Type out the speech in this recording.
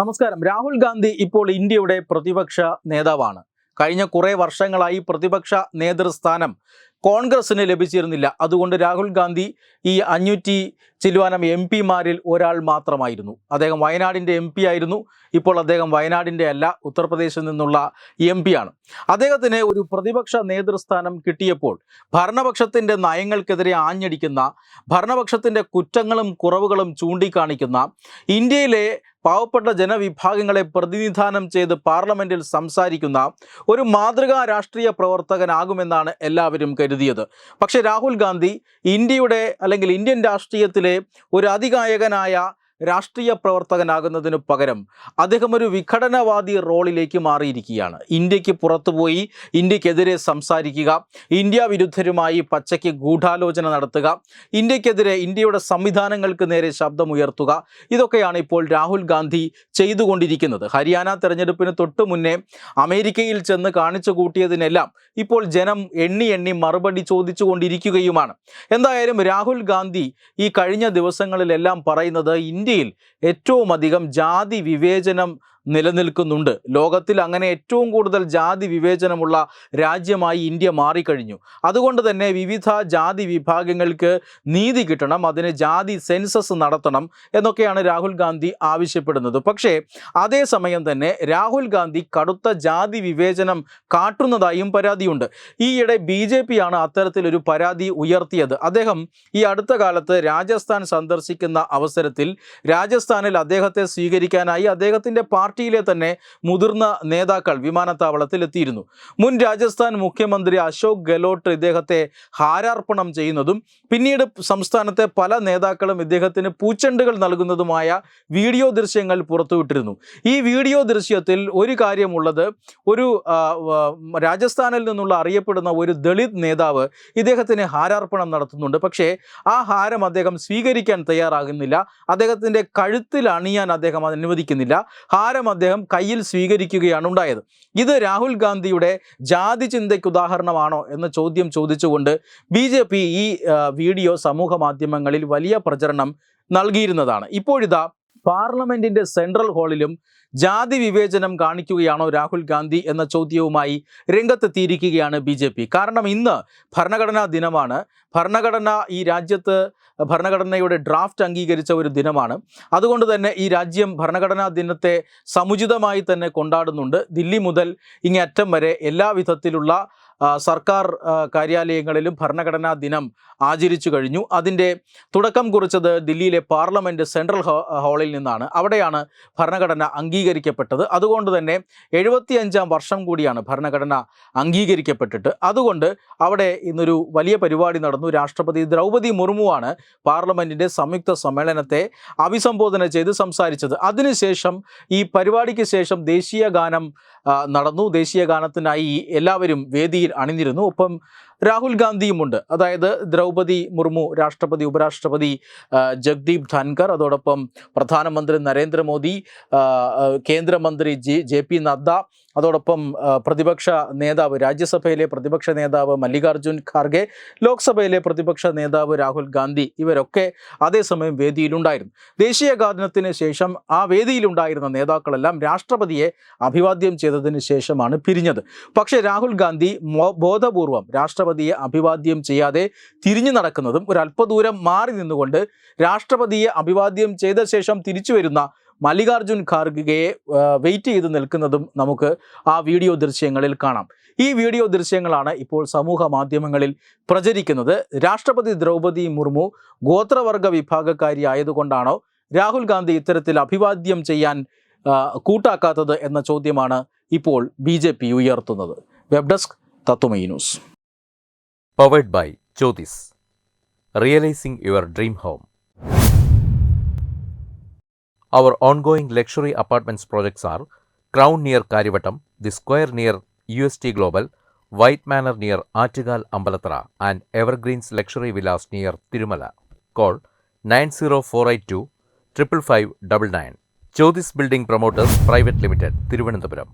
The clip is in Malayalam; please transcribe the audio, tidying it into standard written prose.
നമസ്കാരം. രാഹുൽ ഗാന്ധി ഇപ്പോൾ ഇന്ത്യയുടെ പ്രതിപക്ഷ നേതാവാണ്. കഴിഞ്ഞ കുറേ വർഷങ്ങളായി പ്രതിപക്ഷ നേതൃസ്ഥാനം കോൺഗ്രസിന് ലഭിച്ചിരുന്നില്ല. അതുകൊണ്ട് രാഹുൽ ഗാന്ധി ഈ 500 ചില്ലുവാനം MP-മാരിൽ ഒരാൾ മാത്രമായിരുന്നു. അദ്ദേഹം വയനാടിൻ്റെ MP ആയിരുന്നു. ഇപ്പോൾ അദ്ദേഹം വയനാടിൻ്റെ അല്ല, ഉത്തർപ്രദേശിൽ നിന്നുള്ള MP ആണ്. അദ്ദേഹത്തിന് ഒരു പ്രതിപക്ഷ നേതൃസ്ഥാനം കിട്ടിയപ്പോൾ ഭരണപക്ഷത്തിൻ്റെ നയങ്ങൾക്കെതിരെ ആഞ്ഞടിക്കുന്ന, ഭരണപക്ഷത്തിൻ്റെ കുറ്റങ്ങളും കുറവുകളും ചൂണ്ടിക്കാണിക്കുന്ന, ഇന്ത്യയിലെ പാവപ്പെട്ട ജനവിഭാഗങ്ങളെ പ്രതിനിധാനം ചെയ്ത് പാർലമെൻറ്റിൽ സംസാരിക്കുന്ന ഒരു മാതൃകാ രാഷ്ട്രീയ പ്രവർത്തകനാകുമെന്നാണ് എല്ലാവരും കരുതിയത്. പക്ഷേ രാഹുൽ ഗാന്ധി ഇന്ത്യയുടെ അല്ലെങ്കിൽ ഇന്ത്യൻ രാഷ്ട്രീയത്തിലെ ഒരു അതികായകനായ രാഷ്ട്രീയ പ്രവർത്തകനാകുന്നതിനു പകരം അദ്ദേഹം ഒരു വിഘടനവാദി റോളിലേക്ക് മാറിയിരിക്കുകയാണ്. ഇന്ത്യക്ക് പുറത്തുപോയി ഇന്ത്യക്കെതിരെ സംസാരിക്കുക, ഇന്ത്യ വിരുദ്ധരുമായി പച്ചയ്ക്ക് ഗൂഢാലോചന നടത്തുക, ഇന്ത്യക്കെതിരെ, ഇന്ത്യയുടെ സംവിധാനങ്ങൾക്ക് നേരെ ശബ്ദമുയർത്തുക, ഇതൊക്കെയാണ് ഇപ്പോൾ രാഹുൽ ഗാന്ധി ചെയ്തുകൊണ്ടിരിക്കുന്നത്. ഹരിയാന തെരഞ്ഞെടുപ്പിന് തൊട്ടു മുന്നേ അമേരിക്കയിൽ ചെന്ന് കാണിച്ചു കൂട്ടിയതിനെല്ലാം ഇപ്പോൾ ജനം എണ്ണി മറുപടി ചോദിച്ചുകൊണ്ടിരിക്കുകയുമാണ്. എന്തായാലും രാഹുൽ ഗാന്ധി ഈ കഴിഞ്ഞ ദിവസങ്ങളിലെല്ലാം പറയുന്നത് ഇന്ത്യയിൽ ഏറ്റവും അധികം ജാതി വിവേചനം നിലനിൽക്കുന്നുണ്ട്. ലോകത്തിൽ അങ്ങനെ ഏറ്റവും കൂടുതൽ ജാതി വിവേചനമുള്ള രാജ്യമായി ഇന്ത്യ മാറിക്കഴിഞ്ഞു. അതുകൊണ്ട് തന്നെ വിവിധ ജാതി വിഭാഗങ്ങൾക്ക് നീതി കിട്ടണം, അതിന് ജാതി സെൻസസ് നടത്തണം എന്നൊക്കെയാണ് രാഹുൽ ഗാന്ധി ആവശ്യപ്പെടുന്നത്. പക്ഷേ അതേസമയം തന്നെ രാഹുൽ ഗാന്ധി കടുത്ത ജാതി വിവേചനം കാട്ടുന്നതായും പരാതിയുണ്ട്. ഈയിടെ BJP ആണ് അത്തരത്തിലൊരു പരാതി ഉയർത്തിയത്. അദ്ദേഹം ഈ അടുത്ത കാലത്ത് രാജസ്ഥാൻ സന്ദർശിക്കുന്ന അവസരത്തിൽ രാജസ്ഥാനിൽ അദ്ദേഹത്തെ സ്വീകരിക്കാനായി അദ്ദേഹത്തിൻ്റെ പാർട്ടിയിലെ തന്നെ മുതിർന്ന നേതാക്കൾ വിമാനത്താവളത്തിൽ എത്തിയിരുന്നു. മുൻ രാജസ്ഥാൻ മുഖ്യമന്ത്രി അശോക് ഗെഹ്ലോട്ട് ഇദ്ദേഹത്തെ ഹാരാർപ്പണം ചെയ്യുന്നതും പിന്നീട് സംസ്ഥാനത്തെ പല നേതാക്കളും ഇദ്ദേഹത്തിന് പൂച്ചെണ്ടുകൾ നൽകുന്നതുമായ വീഡിയോ ദൃശ്യങ്ങൾ പുറത്തുവിട്ടിരുന്നു. ഈ വീഡിയോ ദൃശ്യത്തിൽ ഒരു കാര്യമുള്ളത്, ഒരു രാജസ്ഥാനിൽ നിന്നുള്ള അറിയപ്പെടുന്ന ഒരു ദളിത് നേതാവ് ഇദ്ദേഹത്തിന് ഹാരാർപ്പണം നടത്തുന്നുണ്ട്. പക്ഷേ ആ ഹാരം അദ്ദേഹം സ്വീകരിക്കാൻ തയ്യാറാകുന്നില്ല. അദ്ദേഹത്തിൻ്റെ കഴുത്തിൽ അണിയാൻ അദ്ദേഹം അനുവദിക്കുന്നില്ല. ഹാരം അദ്ദേഹം കയ്യിൽ സ്വീകരിക്കുകയാണ് ഉണ്ടായത്. ഇത് രാഹുൽ ഗാന്ധിയുടെ ജാതി ചിന്തയ്ക്ക് ഉദാഹരണമാണോ എന്ന ചോദ്യം ചോദിച്ചുകൊണ്ട് BJP ഈ വീഡിയോ സമൂഹ മാധ്യമങ്ങളിൽ വലിയ പ്രചരണം നൽകിയിരുന്നതാണ്. ഇപ്പോഴിതാ പാർലമെൻറ്റിൻ്റെ സെൻട്രൽ ഹാളിലും ജാതി വിവേചനം കാണിക്കുകയാണോ രാഹുൽ ഗാന്ധി എന്ന ചോദ്യവുമായി രംഗത്തെത്തിയിരിക്കുകയാണ് BJP. കാരണം ഇന്ന് ഭരണഘടനാ ദിനമാണ്. ഭരണഘടന ഈ രാജ്യത്ത് ഭരണഘടനയുടെ ഡ്രാഫ്റ്റ് അംഗീകരിച്ച ഒരു ദിനമാണ്. അതുകൊണ്ട് തന്നെ ഈ രാജ്യം ഭരണഘടനാ ദിനത്തെ സമുചിതമായി തന്നെ കൊണ്ടാടുന്നുണ്ട്. ദില്ലി മുതൽ ഇങ്ങേ അറ്റം വരെ എല്ലാ വിധത്തിലുള്ള സർക്കാർ കാര്യാലയങ്ങളിലും ഭരണഘടനാ ദിനം ആചരിച്ചു കഴിഞ്ഞു. അതിൻ്റെ തുടക്കം കുറിച്ചത് ദില്ലിയിലെ പാർലമെൻറ്റ് സെൻട്രൽ ഹാളിൽ നിന്നാണ്. അവിടെയാണ് ഭരണഘടന അംഗീകരിക്കപ്പെട്ടത്. അതുകൊണ്ട് തന്നെ 75-ാം വർഷം കൂടിയാണ് ഭരണഘടന അംഗീകരിക്കപ്പെട്ടിട്ട്. അതുകൊണ്ട് അവിടെ ഇന്നൊരു വലിയ പരിപാടി നടന്നു. രാഷ്ട്രപതി ദ്രൗപദി മുർമുവാണ് പാർലമെൻറ്റിൻ്റെ സംയുക്ത സമ്മേളനത്തെ അഭിസംബോധന ചെയ്ത് സംസാരിച്ചത്. അതിനുശേഷം ഈ പരിപാടിക്ക് ശേഷം ദേശീയ ഗാനം നടന്നു. ദേശീയ ഗാനത്തിനായി എല്ലാവരും വേദിയിൽ അണിനിരുന്നു. ഒപ്പം രാഹുൽ ഗാന്ധിയുമുണ്ട്. അതായത് ദ്രൗപദി മുർമു, രാഷ്ട്രപതി, ഉപരാഷ്ട്രപതി ജഗ്ദീപ് ധൻകർ, അതോടൊപ്പം പ്രധാനമന്ത്രി നരേന്ദ്രമോദി, കേന്ദ്രമന്ത്രി JP നദ്ദ, അതോടൊപ്പം പ്രതിപക്ഷ നേതാവ്, രാജ്യസഭയിലെ പ്രതിപക്ഷ നേതാവ് മല്ലികാർജുൻ ഖാർഗെ, ലോക്സഭയിലെ പ്രതിപക്ഷ നേതാവ് രാഹുൽ ഗാന്ധി, ഇവരൊക്കെ അതേസമയം വേദിയിലുണ്ടായിരുന്നു. ദേശീയ ഗാനത്തിന് ശേഷം ആ വേദിയിലുണ്ടായിരുന്ന നേതാക്കളെല്ലാം രാഷ്ട്രപതിയെ അഭിവാദ്യം ചെയ്തതിന് ശേഷമാണ് പിരിഞ്ഞത്. പക്ഷേ രാഹുൽ ഗാന്ധി ബോധപൂർവം രാഷ്ട്രപതിയെ അഭിവാദ്യം ചെയ്യാതെ തിരിഞ്ഞു നടക്കുന്നതും ഒരല്പദൂരം മാറി നിന്നുകൊണ്ട് രാഷ്ട്രപതിയെ അഭിവാദ്യം ചെയ്ത ശേഷം തിരിച്ചു വരുന്ന മല്ലികാർജുൻ ഖാർഗെയെ വെയിറ്റ് ചെയ്ത് നിൽക്കുന്നതും നമുക്ക് ആ വീഡിയോ ദൃശ്യങ്ങളിൽ കാണാം. ഈ വീഡിയോ ദൃശ്യങ്ങളാണ് ഇപ്പോൾ സമൂഹ മാധ്യമങ്ങളിൽ പ്രചരിക്കുന്നത്. രാഷ്ട്രപതി ദ്രൗപദി മുർമു ഗോത്രവർഗ വിഭാഗക്കാരി ആയതുകൊണ്ടാണോ രാഹുൽ ഗാന്ധി ഇത്തരത്തിൽ അഭിവാദ്യം ചെയ്യാൻ കൂട്ടാക്കാത്തത് എന്ന ചോദ്യമാണ് ഇപ്പോൾ BJP ഉയർത്തുന്നത്. Web desk Tatwamayi news. Powered by Jyotis. Realizing your dream home. Our ongoing luxury apartments projects are Crown near Karivattam, The Square near UST Global, White Manor near Attigal Ambalatra, and Evergreens Luxury Villas near Tirumala. Call 90482 55599. Jyotis Building Promoters Private Limited, Thiruvananthapuram.